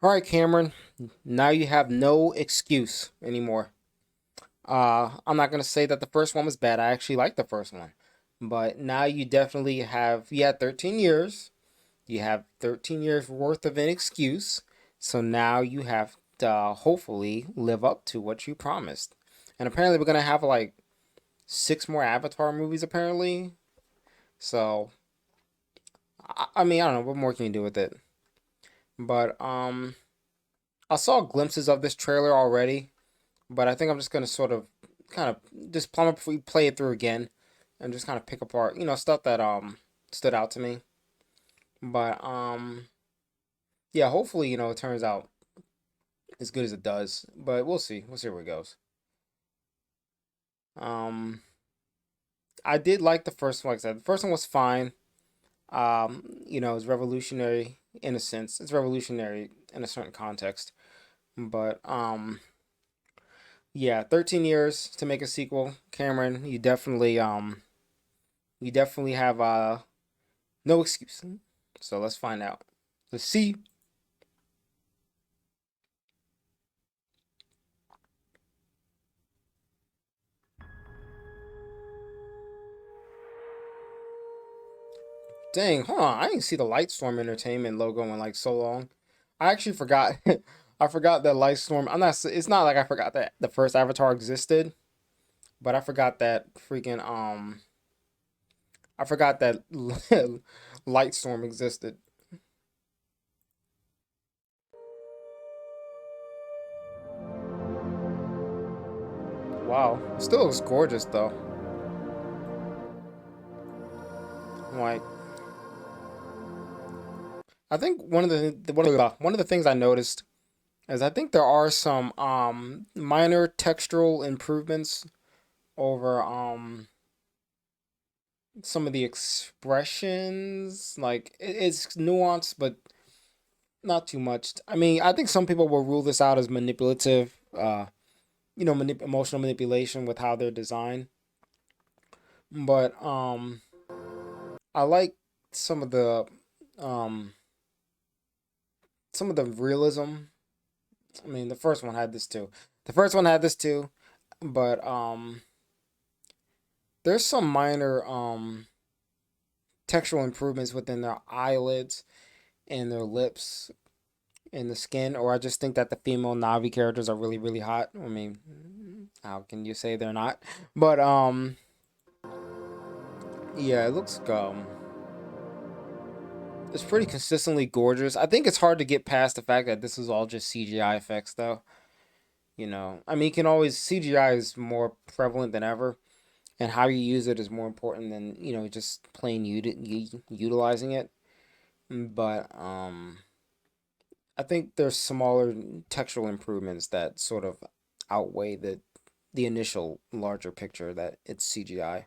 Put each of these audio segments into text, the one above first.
All right, Cameron. Now you have no excuse anymore. I'm not gonna say that the first one was bad. I actually liked the first one, but now you definitely have. You had 13 years. You have 13 years worth of an excuse. So now you have to hopefully live up to what you promised. And apparently we're gonna have like six more Avatar movies. Apparently, so I mean I don't know what more can you do with it. But I saw glimpses of this trailer already, but I think I'm just gonna sort of kind of just play it through again and just kind of pick apart, stuff that stood out to me. But yeah, hopefully, it turns out as good as it does. But we'll see. We'll see where it goes. Um I did like the first one, like I said. The first one was fine. It's revolutionary in a sense. It's revolutionary in a certain context. But yeah, 13 years to make a sequel. Cameron, you definitely have no excuse. So let's find out. Let's see. Dang, hold on. I didn't see the Lightstorm Entertainment logo in like so long. I actually forgot. I forgot that Lightstorm. It's not like I forgot that the first Avatar existed, but I forgot that freaking I forgot that Lightstorm existed. Wow, it still looks gorgeous though. Like, I think one of the things I noticed is I think there are some minor textural improvements over some of the expressions. Like it's nuanced, but not too much. I mean, I think some people will rule this out as manipulative, emotional manipulation with how they're designed. But I like some of the um some of the realism. I mean, the first one had this too. The first one had this too, but there's some minor textural improvements within their eyelids and their lips and the skin, or I just think that the female Navi characters are really, really hot. I mean, how can you say they're not? But yeah, it looks it's pretty consistently gorgeous. I think it's hard to get past the fact that this is all just CGI effects, though. I mean, you can always CGI is more prevalent than ever, and how you use it is more important than just plain utilizing it. But I think there's smaller textual improvements that sort of outweigh the initial larger picture that it's CGI.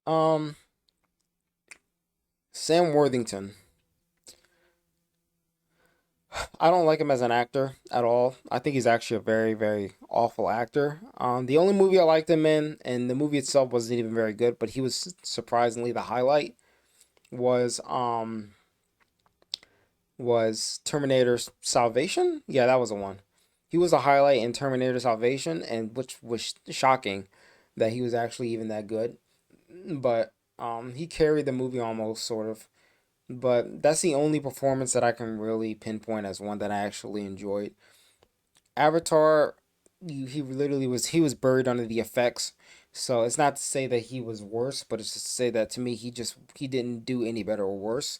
Um, Sam Worthington. I don't like him as an actor at all. I think he's actually a very, very awful actor. The only movie I liked him in, and the movie itself wasn't even very good, but he was surprisingly the highlight, was Terminator Salvation. Yeah, that was the one. He was a highlight in Terminator Salvation, and which was shocking that he was actually even that good. But he carried the movie almost sort of. But that's the only performance that I can really pinpoint as one that I actually enjoyed. Avatar, he literally was buried under the effects. So it's not to say that he was worse, but it's just to say that to me he didn't do any better or worse.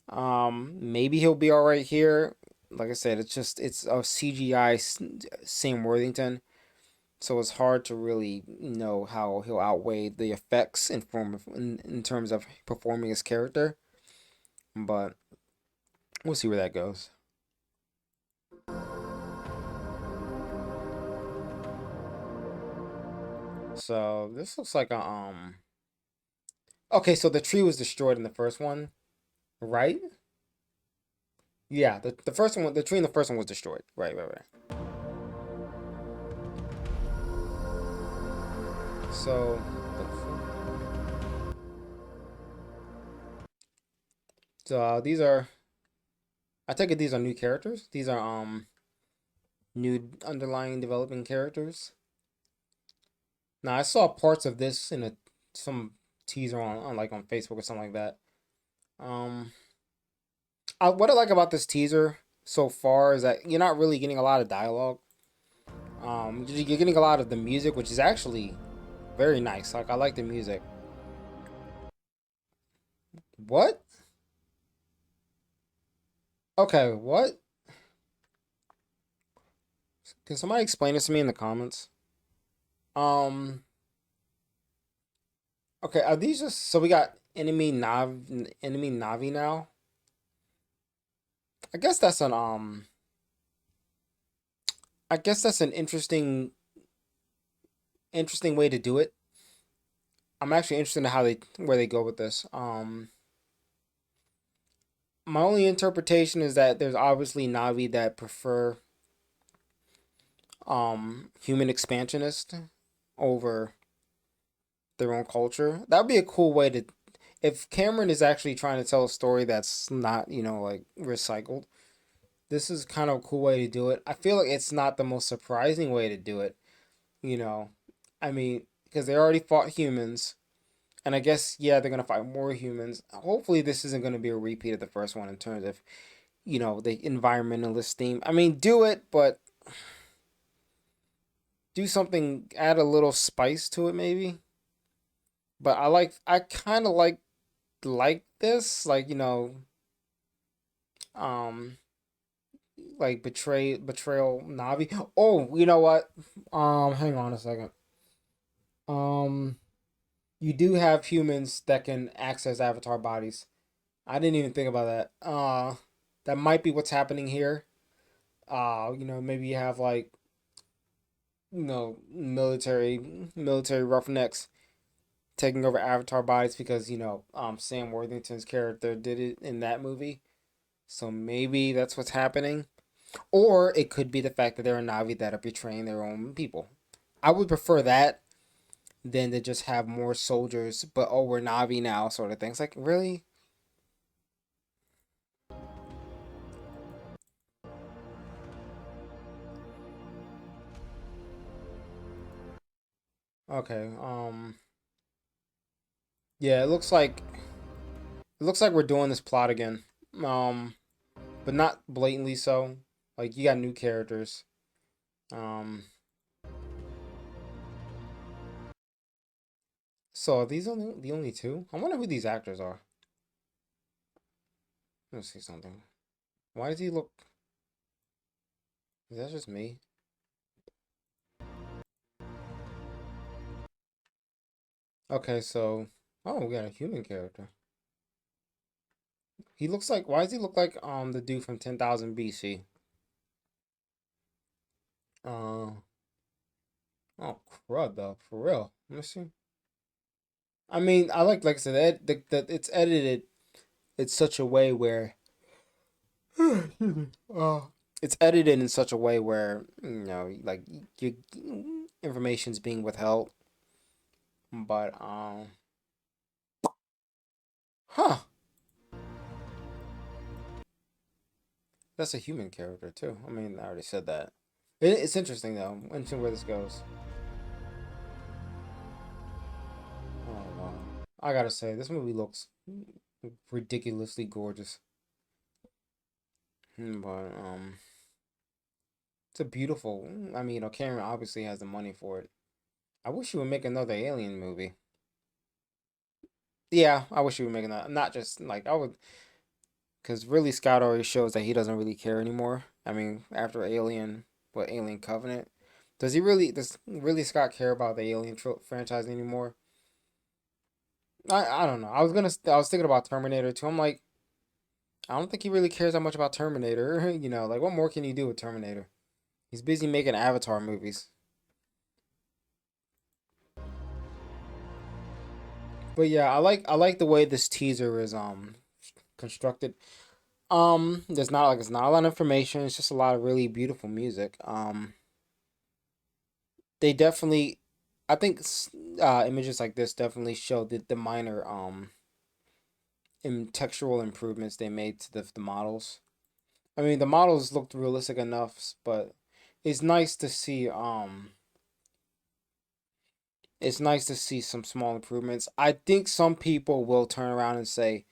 Maybe he'll be all right here. Like I said, it's a CGI Sam Worthington, so it's hard to really know how he'll outweigh the effects in terms of performing his character. But we'll see where that goes. So this looks like a Okay, so the tree was destroyed in the first one, right? Yeah, the first one, the tree in the first one was destroyed. Right, right, right. So, these are. I take it these are new characters. These are new underlying developing characters. Now I saw parts of this in a some teaser on like on Facebook or something like that. Um, what I like about this teaser so far is that you're not really getting a lot of dialogue. You're getting a lot of the music, which is actually very nice. Like I like the music. What? Okay, what? Can somebody explain this to me in the comments? Um, okay, are these just so we got enemy Navi now? I guess that's an I guess that's an interesting way to do it. I'm actually interested in how they where they go with this. My only interpretation is that there's obviously Navi that prefer human expansionist over their own culture. That would be a cool way to if Cameron is actually trying to tell a story that's not, like recycled. This is kind of a cool way to do it. I feel like it's not the most surprising way to do it, you know. I mean, because they already fought humans, and I guess yeah, they're gonna fight more humans. Hopefully, this isn't gonna be a repeat of the first one in terms of the environmentalist theme. I mean, do it, but do something, add a little spice to it, maybe. But I kind of like this, like um, like betrayal Navi. Oh, you know what? Hang on a second. Um, you do have humans that can access avatar bodies. I didn't even think about that. That might be what's happening here. Maybe you have like military roughnecks taking over avatar bodies because Sam Worthington's character did it in that movie. So maybe that's what's happening. Or it could be the fact that there are Navi that are betraying their own people. I would prefer that than to just have more soldiers, but oh, we're Navi now, sort of things. Like, really? Okay. Yeah, it looks like we're doing this plot again. Um, but not blatantly so. Like, you got new characters. Um, so are these only the only two? I wonder who these actors are. Let's see something. Why does he look? Is that just me? Okay, so we got a human character. He looks like. Why does he look like the dude from 10,000 BC? Uh oh, crud though, for real. Let me see. I mean, like I said, it's edited in such a way where excuse me. It's edited in such a way where like your information's being withheld. But huh, that's a human character too. I mean, I already said that. It's interesting though. Interesting where this goes. Oh wow, I gotta say, this movie looks ridiculously gorgeous. But it's a beautiful. I mean, Cameron obviously has the money for it. I wish he would make another Alien movie. Yeah, I wish he would make another. Not just like I would, because really Scott already shows that he doesn't really care anymore. I mean, after Alien Covenant, does really Scott care about the franchise anymore? I don't know. I was thinking about Terminator too. I'm like, I don't think he really cares that much about Terminator. Like what more can he do with Terminator? He's busy making Avatar movies. But yeah, I like the way this teaser is constructed. It's not a lot of information. It's just a lot of really beautiful music. They definitely I think images like this definitely show the minor in textural improvements they made to the models. I mean, the models looked realistic enough, but it's nice to see it's nice to see some small improvements. I think some people will turn around and say,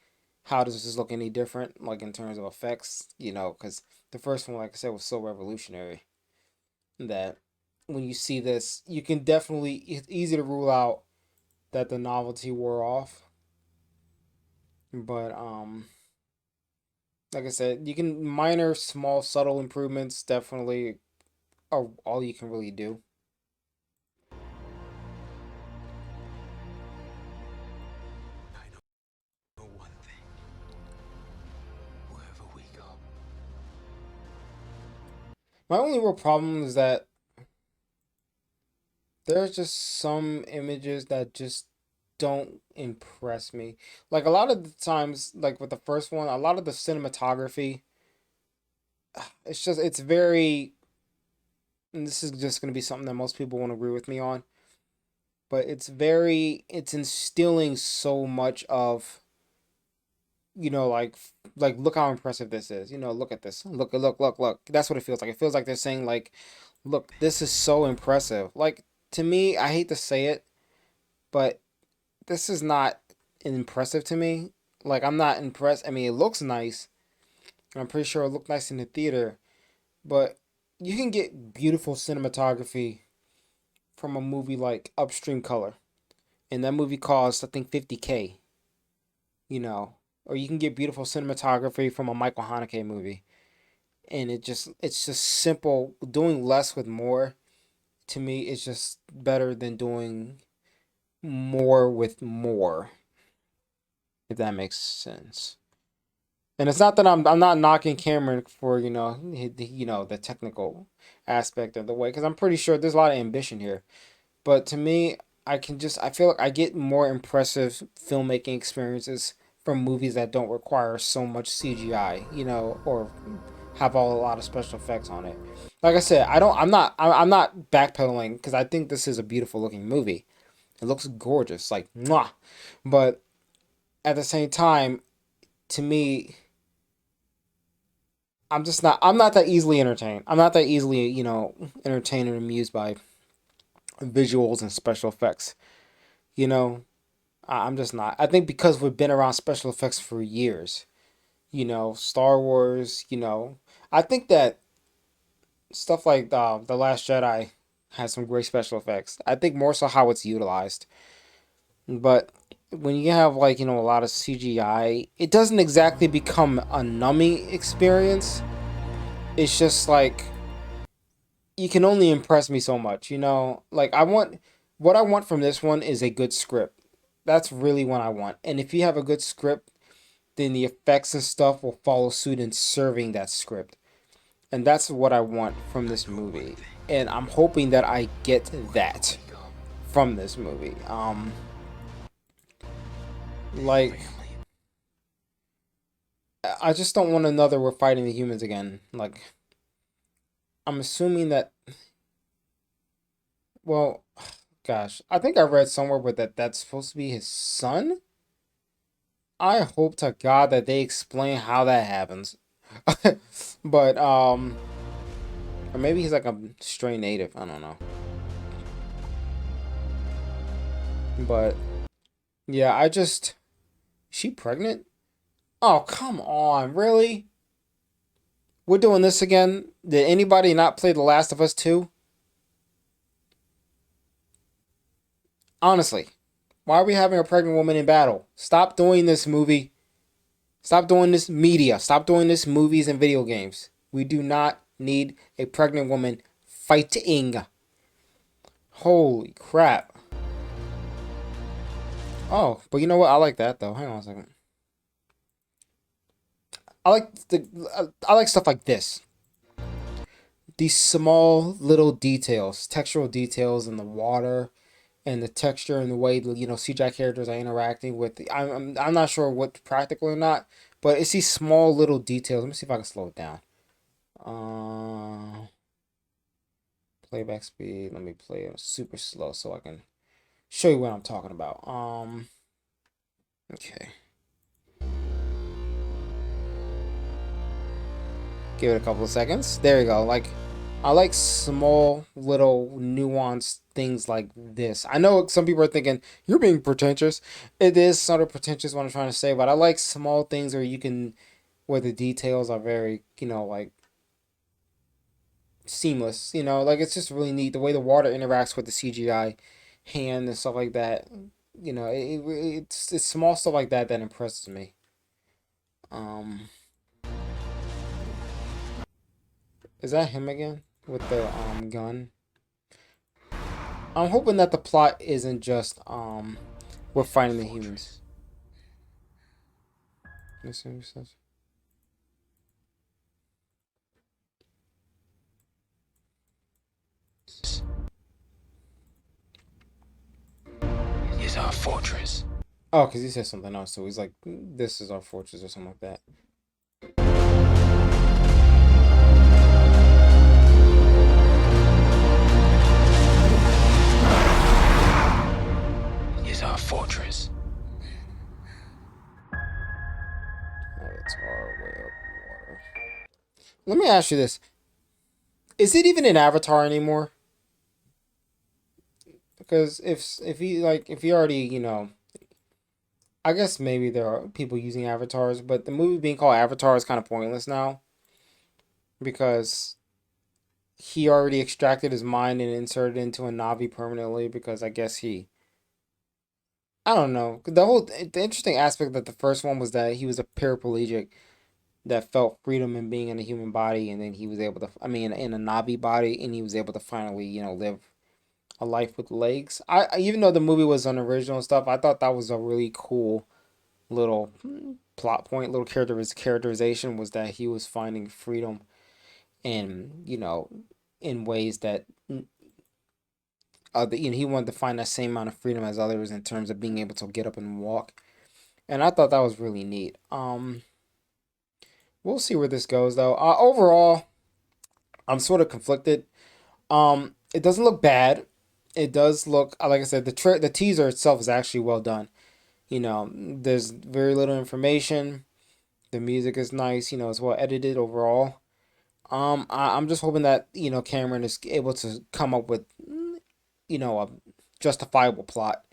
"How does this look any different?" Like in terms of effects, because the first one, like I said, was so revolutionary that when you see this, you can definitely it's easy to rule out that the novelty wore off. But like I said, you can minor, small, subtle improvements definitely are all you can really do. I know one thing. Wherever we go, My only real problem is that there's just some images that just don't impress me. Like a lot of the times, like with the first one, a lot of the cinematography, it's very, and this is just going to be something that most people won't agree with me on, but it's instilling so much of, like look how impressive this is. Look at this. Look. That's what it feels like. It feels like they're saying like, look, this is so impressive. Like to me, I hate to say it, but this is not impressive to me. Like I'm not impressed. I mean, it looks nice. I'm pretty sure it looked nice in the theater, but you can get beautiful cinematography from a movie like Upstream Color, and that movie cost I think 50K. You know, or you can get beautiful cinematography from a Michael Haneke movie, and it's just simple. Doing less with more to me is just better than doing more with more. If that makes sense. And it's not that I'm not knocking Cameron for the technical aspect of the way because I'm pretty sure there's a lot of ambition here. But to me, I feel like I get more impressive filmmaking experiences from movies that don't require so much CGI, or have a lot of special effects on it. Like I said, I'm not backpedaling because I think this is a beautiful looking movie. It looks gorgeous, like mwah. But at the same time, to me, I'm not that easily entertained. I'm not that easily, entertained and amused by visuals and special effects. You know, I'm just not. I think because we've been around special effects for years, Star Wars, I think that stuff like the Last Jedi has some great special effects. I think more so how it's utilized. But when you have like, a lot of CGI, it doesn't exactly become a numbing experience. It's just like you can only impress me so much, Like what I want from this one is a good script. That's really what I want. And if you have a good script, then the effects and stuff will follow suit in serving that script. And that's what I want from I this know one movie. thing. And I'm hoping that I get Wherever that we go, from this movie. Like family. I just don't want another we're fighting the humans again. Like I'm assuming that well, gosh, I think I read somewhere where that's supposed to be his son. I hope to God that they explain how that happens. But or maybe he's like a stray native. I don't know. But yeah, she pregnant? Oh, come on, really? We're doing this again? Did anybody not play The Last of Us 2? Honestly, why are we having a pregnant woman in battle? Stop doing this movie. Stop doing this media. Stop doing this movies and video games. We do not need a pregnant woman fighting. Holy crap. Oh, but you know what? I like that though. Hang on a second. I like stuff like this. These small little details, textural details in the water and the texture and the way CGI characters are interacting with. I'm not sure what's practical or not, but it's these small little details. Let me see if I can slow it down. Uh, Playback speed. Let me play it super slow so I can show you what I'm talking about. Okay. Give it a couple of seconds. There you go. Like, I like small, little, nuanced things like this. I know some people are thinking you're being pretentious. It is sort of pretentious what I'm trying to say, but I like small things where you can, where the details are very, like seamless. Like it's just really neat the way the water interacts with the CGI hand and stuff like that. It's small stuff like that that impresses me. Um, is that him again with the gun? I'm hoping that the plot isn't just we're fighting the humans. Is our fortress. Oh, because he says something else, so he's like, "This is our fortress" or something like that. Is our fortress. Avatar way up water. Let me ask you this: is it even an avatar anymore? Because if he already I guess maybe there are people using avatars, but the movie being called Avatar is kind of pointless now because he already extracted his mind and inserted it into a Navi permanently because I guess I don't know. The interesting aspect of the first one was that he was a paraplegic that felt freedom in being in a human body, and then he was able to, I mean, in a Navi body, and he was able to finally, live a life with legs. Even though the movie was unoriginal and stuff, I thought that was a really cool little plot point, little characterization was that he was finding freedom in, in ways that he wanted to find that same amount of freedom as others in terms of being able to get up and walk. And I thought that was really neat. We'll see where this goes though. Overall, I'm sort of conflicted. It doesn't look bad. It does look, like I said, the teaser itself is actually well done. There's very little information. The music is nice. It's well edited overall. I'm just hoping that Cameron is able to come up with a justifiable plot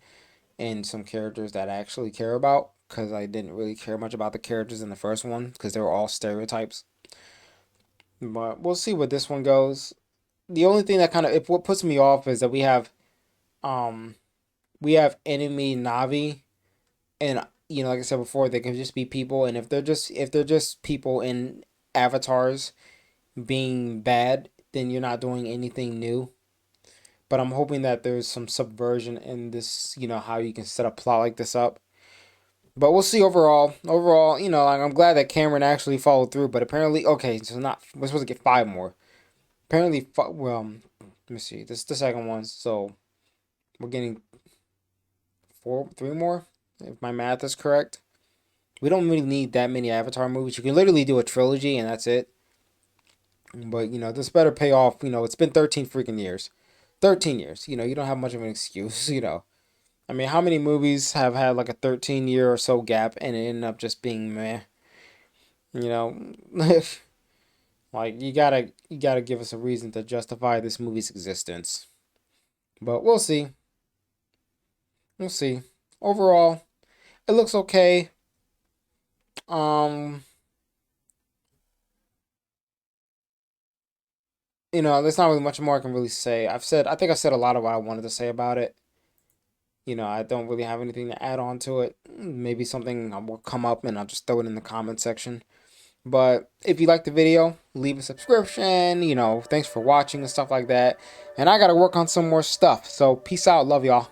and some characters that I actually care about because I didn't really care much about the characters in the first one because they were all stereotypes. But we'll see where this one goes. The only thing that kind of if what puts me off is that um we have enemy Navi and like I said before they can just be people, and if they're just people in avatars being bad, then you're not doing anything new. But I'm hoping that there's some subversion in this, how you can set a plot like this up. But we'll see overall. Overall, like I'm glad that Cameron actually followed through. But apparently, okay, so not we're supposed to get five more. Apparently, well, let me see. This is the second one, so we're getting three more, if my math is correct. We don't really need that many Avatar movies. You can literally do a trilogy and that's it. But this better pay off. It's been 13 freaking years. 13 years. You don't have much of an excuse. I mean, how many movies have had like a 13-year or so gap and it ended up just being meh? You know, like you gotta give us a reason to justify this movie's existence. But we'll see. We'll see. Overall, it looks okay. Um, there's not really much more I can really say. I think I've said a lot of what I wanted to say about it. I don't really have anything to add on to it. Maybe something will come up and I'll just throw it in the comment section. But if you like the video, leave a subscription. Thanks for watching and stuff like that. And I got to work on some more stuff. So peace out. Love y'all.